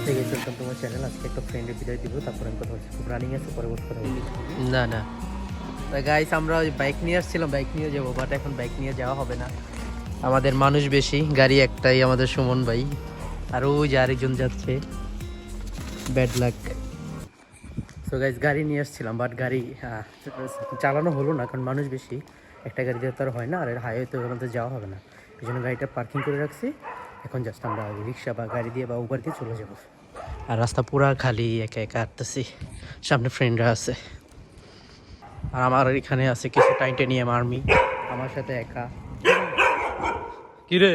থেকে চলতাম তোমার চ্যানেল। আজকে একটা ফ্রেন্ডের বিদায় দিব, তারপরে আমি কথা বলছি। খুব রানিং আছে, পরবর্তী কথা বলছি। না না গাইস, আমরা ওই বাইক নিয়ে আসছিলাম, বাইক নিয়ে যাবো, বাট এখন বাইক নিয়ে যাওয়া হবে না। আমাদের মানুষ বেশি, গাড়ি একটাই, আমাদের সুমন ভাই। আর ওই যে আরেকজন যাচ্ছে, ব্যাড লাক। সো গাইস, গাড়ি নিয়ে আসছিলাম, বাট গাড়ি চালানো হলো না, কারণ মানুষ বেশি। একটা গাড়ি দিয়ে তো আর হয় না, আর হাইওয়েতে ওখানে যাওয়া হবে না। এই জন্য গাড়িটা পার্কিং করে রাখছি। এখন জাস্ট আমরা রিক্সা বা গাড়ি দিয়ে বা উবার দিয়ে চলে যাবো। আর রাস্তা পুরা খালি, একা একা হাঁটতেছি, সামনে ফ্রেন্ডরা আছে। আর আমার এখানে আছে কিছু টাইটানিয়াম আর্মি আমার সাথে একা। কিরে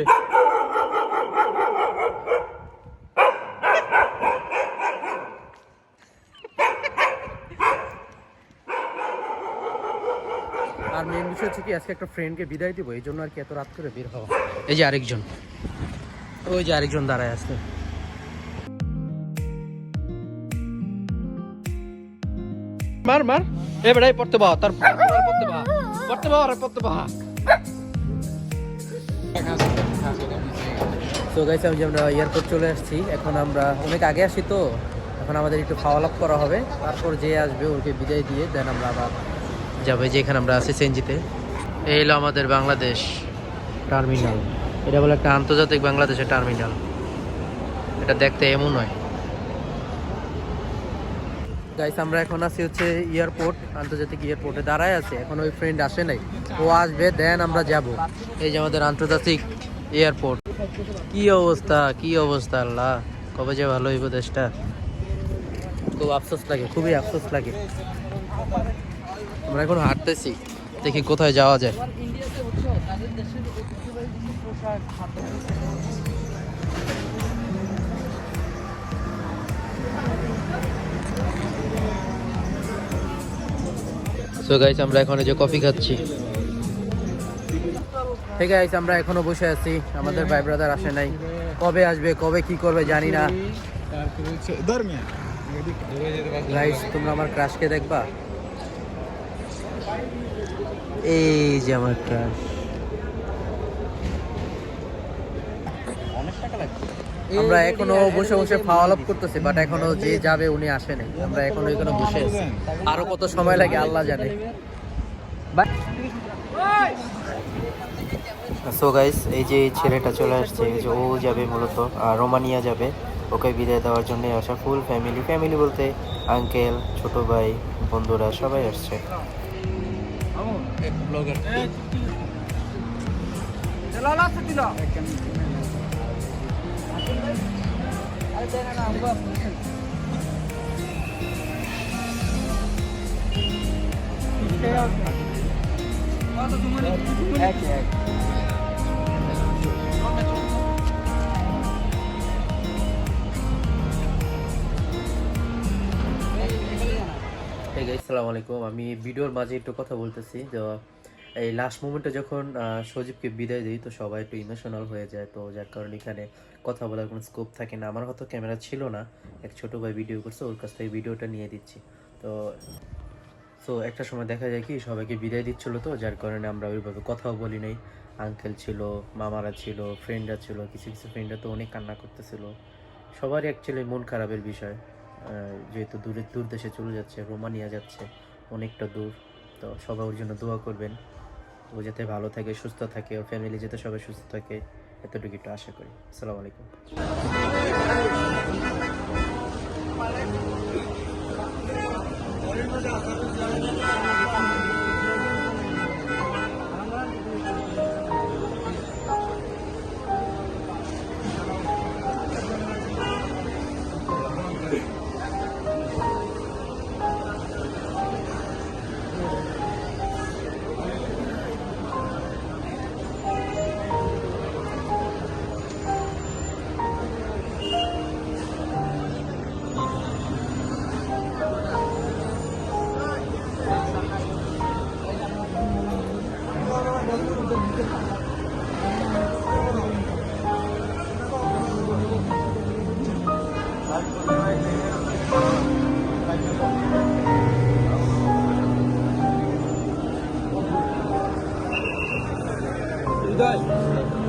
আর মেন বিষয় হচ্ছে কি, আজকে একটা ফ্রেন্ডকে বিদায় দিব, এই জন্য আর কি এত রাত করে বের হওয়া। এই যে আরেকজন, ওই যে আরেকজন দাঁড়ায় আছে। মার মার, এ বেড়াই পড়তে বা তার পড়তে বা পড়তে বা আর পড়তে বা। তো গাইস, আমরা এয়ারপোর্ট চলে আসছি। এখন আমরা অনেক আগে আসি, তো এখন আমাদের একটু খাওয়া লাভ করা হবে। তারপর যে আসবে ওকে বিদায় দিয়ে দেন আমরা আবার যাবো যেখানে আমরা আছি, সেনজিতে। এই হলো আমাদের বাংলাদেশ টার্মিনাল। এটা বলে একটা আন্তর্জাতিক বাংলাদেশের টার্মিনাল। এটা দেখতে এমন হয়। গাইস, আমরা এখন আছি হচ্ছে এয়ারপোর্ট, আন্তর্জাতিক এয়ারপোর্টে দাঁড়ায় আছে। এখন ওই ফ্রেন্ড আসে নাই, ও আসবে দেন আমরা যাব। এই যে আমাদের আন্তর্জাতিক এয়ারপোর্ট। কি অবস্থা, কি অবস্থা, আল্লাহ কবে যে ভালো হইব দেশটা। খুব আফসোস লাগে, খুবই আফসোস লাগে। আমরা এখন হাঁটতেছি, দেখি কোথায় যাওয়া যায়। সো গাইস, আমরা এখন এই যে কফি খাচ্ছি। ঠিক আছে, আমরা এখনো বসে আছি, আমাদের ভাই ব্রাদার আসে নাই। কবে আসবে, কবে কি করবে জানি না। গাইস, তোমরা আমার ক্রাশকে দেখবা। এই যে আমার ক্রাশ। আমরা এখনো বসে বসে খাওয়া লাভ করতেছি, বাট এখনো যে যাবে উনি আসে নাই। আমরা এখনো এখানে বসে আছি, আরো কত সময় লাগে আল্লাহ জানে। সো গাইস, এই যে ছেলেটা চলে আসছে, যে ও যাবে মূলত রোমানিয়া যাবে। ওকে বিদায় দেওয়ার জন্য আসা ফুল ফ্যামিলি। ফ্যামিলি বলতে আঙ্কেল, ছোট ভাই, বন্ধুরা সবাই আসছে। আসসালামু আলাইকুম। আমি ভিডিওর মাঝে একটু কথা বলতেছি। তো এই লাস্ট মোমেন্টে যখন সজীবকে বিদায় দিই, তো সবাই একটু ইমোশনাল হয়ে যায়। তো যার কারণে এখানে কথা বলার কোনো স্কোপ থাকে না। আমার হয়তো ক্যামেরা ছিল না, এক ছোটো ভাই ভিডিও করছে, ওর কাছ থেকে ভিডিওটা নিয়ে দিচ্ছি। তো একটা সময় দেখা যায় কি, সবাইকে বিদায় দিচ্ছিলো, তো যার কারণে আমরা ওইভাবে কথাও বলি নাই। আঙ্কেল ছিল, মামারা ছিল, ফ্রেন্ডরা ছিল, কিছু কিছু ফ্রেন্ডরা তো অনেক কান্না করতেছিল। সবারই অ্যাকচুয়ালি মন খারাপের বিষয়, যেহেতু দূর দেশে চলে যাচ্ছে, রোমানিয়া যাচ্ছে, অনেকটা দূর। তো সবাই ওর জন্য দোয়া করবেন, ও যাতে ভালো থাকে, সুস্থ থাকে, ওর ফ্যামিলি যাতে সবাই সুস্থ থাকে, এতটুকু একটু আশা করি। আসসালামু আলাইকুম। বিদায়।